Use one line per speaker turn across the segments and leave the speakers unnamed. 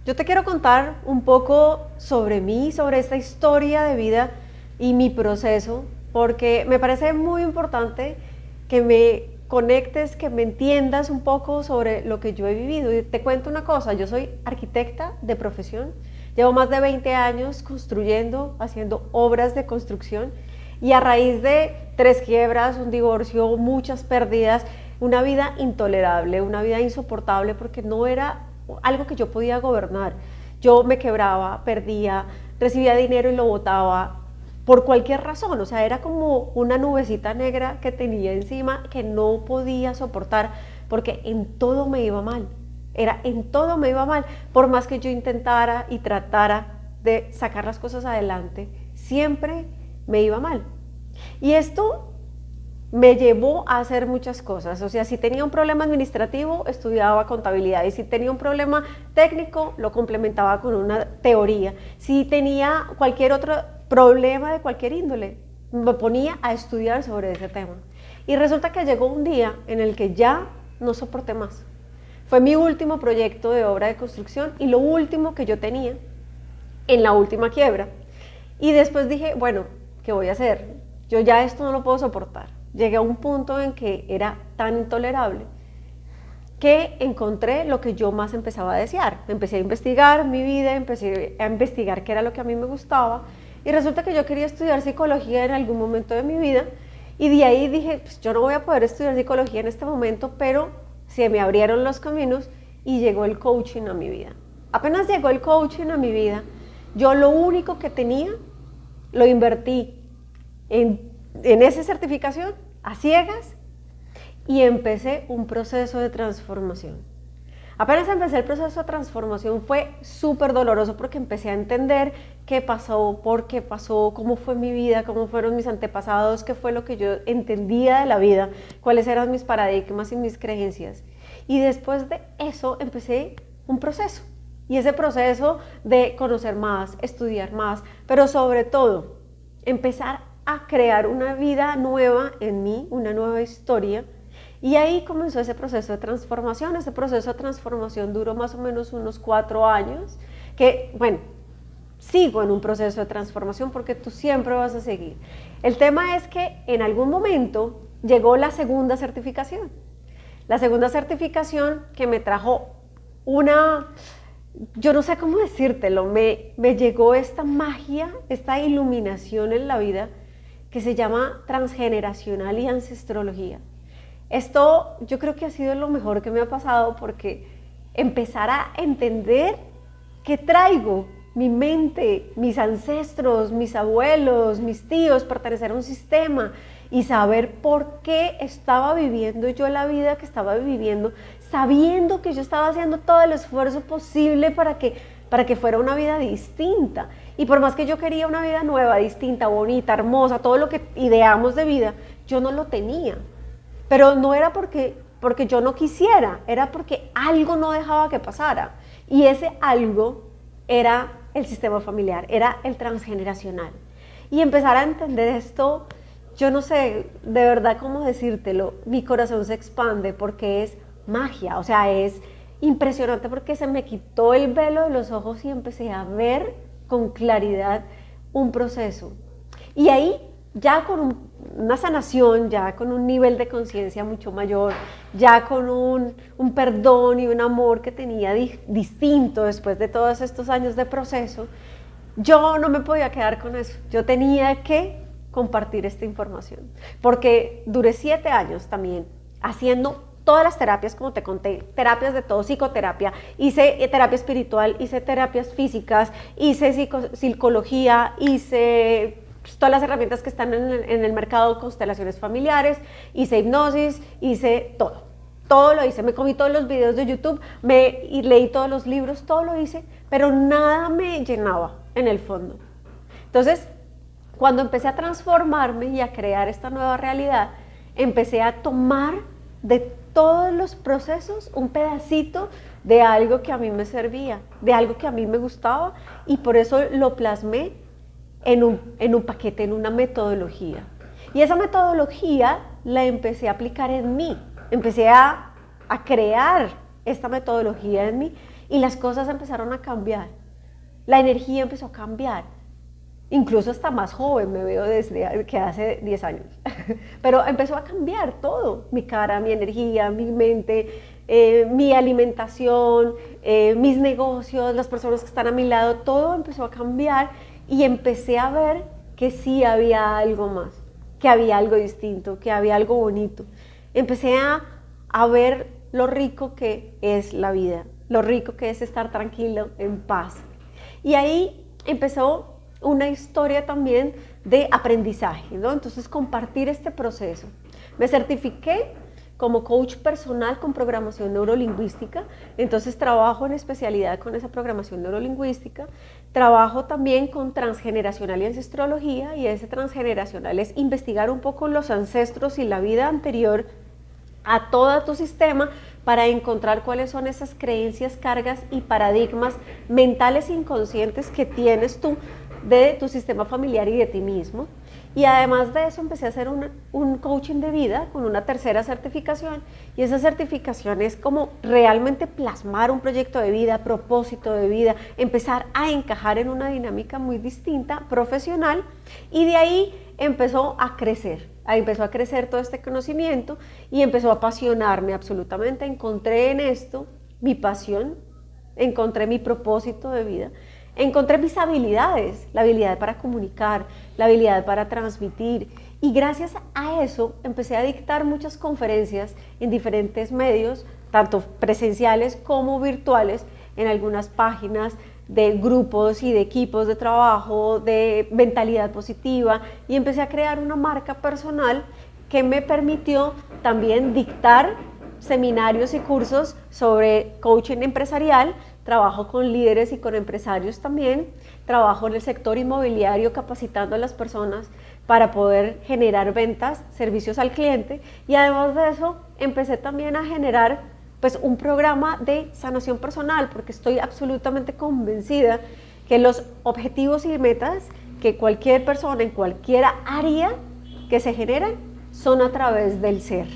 Yo te quiero contar un poco sobre mí, sobre esta historia de vida y mi proceso, porque me parece muy importante que me conectes, que me entiendas un poco sobre lo que yo he vivido. Y te cuento una cosa, yo soy arquitecta de profesión, llevo más de 20 años construyendo, haciendo obras de construcción y a raíz de 3 quiebras, un divorcio, muchas pérdidas, una vida intolerable, una vida insoportable porque no era algo que yo podía gobernar. Yo me quebraba, perdía, recibía dinero y lo botaba por cualquier razón, o sea, era como una nubecita negra que tenía encima que no podía soportar porque en todo me iba mal. En todo me iba mal, por más que yo intentara y tratara de sacar las cosas adelante, siempre me iba mal. Y esto me llevó a hacer muchas cosas. O sea, si tenía un problema administrativo, estudiaba contabilidad. Y si tenía un problema técnico, lo complementaba con una teoría. Si tenía cualquier otro problema de cualquier índole, me ponía a estudiar sobre ese tema. Y resulta que llegó un día en el que ya no soporté más. Fue mi último proyecto de obra de construcción y lo último que yo tenía en la última quiebra. Y después dije, bueno, ¿qué voy a hacer? Yo ya esto no lo puedo soportar. Llegué a un punto en que era tan intolerable que encontré lo que yo más empezaba a desear. Empecé a investigar mi vida, empecé a investigar qué era lo que a mí me gustaba y resulta que yo quería estudiar psicología en algún momento de mi vida y de ahí dije, pues yo no voy a poder estudiar psicología en este momento, pero se me abrieron los caminos y llegó el coaching a mi vida. Apenas llegó el coaching a mi vida, yo lo único que tenía lo invertí en esa certificación a ciegas y empecé un proceso de transformación. Apenas empecé el proceso de transformación fue súper doloroso porque empecé a entender qué pasó, por qué pasó, cómo fue mi vida, cómo fueron mis antepasados, qué fue lo que yo entendía de la vida, cuáles eran mis paradigmas y mis creencias. Y después de eso empecé un proceso. Y ese proceso de conocer más, estudiar más, pero sobre todo empezar a crear una vida nueva en mí, una nueva historia. Y ahí comenzó ese proceso de transformación. Ese proceso de transformación duró más o menos unos 4 años, que bueno, sigo en un proceso de transformación porque tú siempre vas a seguir. El tema es que en algún momento llegó la segunda certificación. La segunda certificación que me trajo yo no sé cómo decírtelo, me llegó esta magia, esta iluminación en la vida que se llama transgeneracional y ancestrología. Esto yo creo que ha sido lo mejor que me ha pasado porque empezar a entender qué traigo, mi mente, mis ancestros, mis abuelos, mis tíos, pertenecer a un sistema y saber por qué estaba viviendo yo la vida que estaba viviendo, sabiendo que yo estaba haciendo todo el esfuerzo posible para que fuera una vida distinta. Y por más que yo quería una vida nueva, distinta, bonita, hermosa, todo lo que ideamos de vida, yo no lo tenía. Pero no era porque yo no quisiera, era porque algo no dejaba que pasara. Y ese algo era el sistema familiar, era el transgeneracional. Y empezar a entender esto, yo no sé de verdad cómo decírtelo, mi corazón se expande porque es magia, o sea, es impresionante porque se me quitó el velo de los ojos y empecé a ver con claridad un proceso. Y ahí ya con una sanación, ya con un nivel de conciencia mucho mayor, ya con un perdón y un amor que tenía distinto después de todos estos años de proceso, yo no me podía quedar con eso. Yo tenía que compartir esta información, porque duré 7 años también haciendo todas las terapias, como te conté, terapias de todo, psicoterapia, hice terapia espiritual, hice terapias físicas, hice psicología, hice todas las herramientas que están en el mercado, constelaciones familiares, hice hipnosis, hice todo lo hice, me comí todos los videos de YouTube, y leí todos los libros, todo lo hice, pero nada me llenaba en el fondo. Entonces, cuando empecé a transformarme y a crear esta nueva realidad, empecé a tomar de todos los procesos un pedacito de algo que a mí me servía, de algo que a mí me gustaba, y por eso lo plasmé en un paquete, en una metodología. Y esa metodología la empecé a aplicar en mí, empecé a crear esta metodología en mí y las cosas empezaron a cambiar. La energía empezó a cambiar. Incluso hasta más joven me veo desde que hace 10 años. Pero empezó a cambiar todo, mi cara, mi energía, mi mente, mi alimentación, mis negocios, las personas que están a mi lado, todo empezó a cambiar y empecé a ver que sí había algo más, que había algo distinto, que había algo bonito. Empecé a ver lo rico que es la vida, lo rico que es estar tranquilo, en paz. Y ahí empezó una historia también de aprendizaje, ¿no? Entonces compartir este proceso. Me certifiqué como coach personal con programación neurolingüística, entonces trabajo en especialidad con esa programación neurolingüística, trabajo también con transgeneracional y ancestrología, y ese transgeneracional es investigar un poco los ancestros y la vida anterior a todo tu sistema para encontrar cuáles son esas creencias, cargas y paradigmas mentales inconscientes que tienes tú de tu sistema familiar y de ti mismo. Y además de eso empecé a hacer un coaching de vida con una tercera certificación, y esa certificación es como realmente plasmar un proyecto de vida, propósito de vida, empezar a encajar en una dinámica muy distinta, profesional, y de ahí empezó a crecer todo este conocimiento y empezó a apasionarme absolutamente. Encontré en esto mi pasión, encontré mi propósito de vida, encontré mis habilidades, la habilidad para comunicar, la habilidad para transmitir, y gracias a eso empecé a dictar muchas conferencias en diferentes medios, tanto presenciales como virtuales, en algunas páginas de grupos y de equipos de trabajo, de mentalidad positiva, y empecé a crear una marca personal que me permitió también dictar seminarios y cursos sobre coaching empresarial. Trabajo con líderes y con empresarios también, trabajo en el sector inmobiliario capacitando a las personas para poder generar ventas, servicios al cliente, y además de eso empecé también a generar pues un programa de sanación personal, porque estoy absolutamente convencida que los objetivos y metas que cualquier persona en cualquier área que se generan son a través del ser,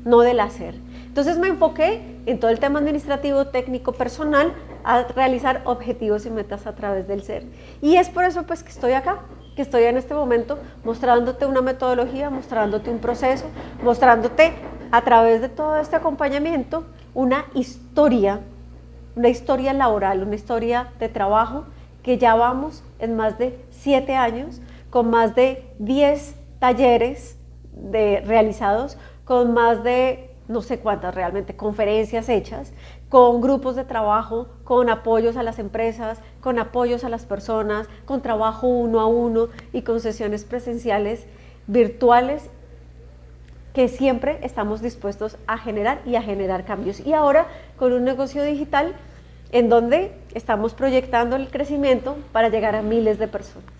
no del hacer. Entonces me enfoqué en todo el tema administrativo, técnico, personal, a realizar objetivos y metas a través del ser. Y es por eso pues que estoy acá, que estoy en este momento mostrándote una metodología, mostrándote un proceso, mostrándote a través de todo este acompañamiento una historia laboral, una historia de trabajo que ya vamos en más de 7 años, con más de 10 talleres realizados, con más de no sé cuántas realmente conferencias hechas, con grupos de trabajo, con apoyos a las empresas, con apoyos a las personas, con trabajo uno a uno y con sesiones presenciales, virtuales, que siempre estamos dispuestos a generar y a generar cambios. Y ahora con un negocio digital en donde estamos proyectando el crecimiento para llegar a miles de personas.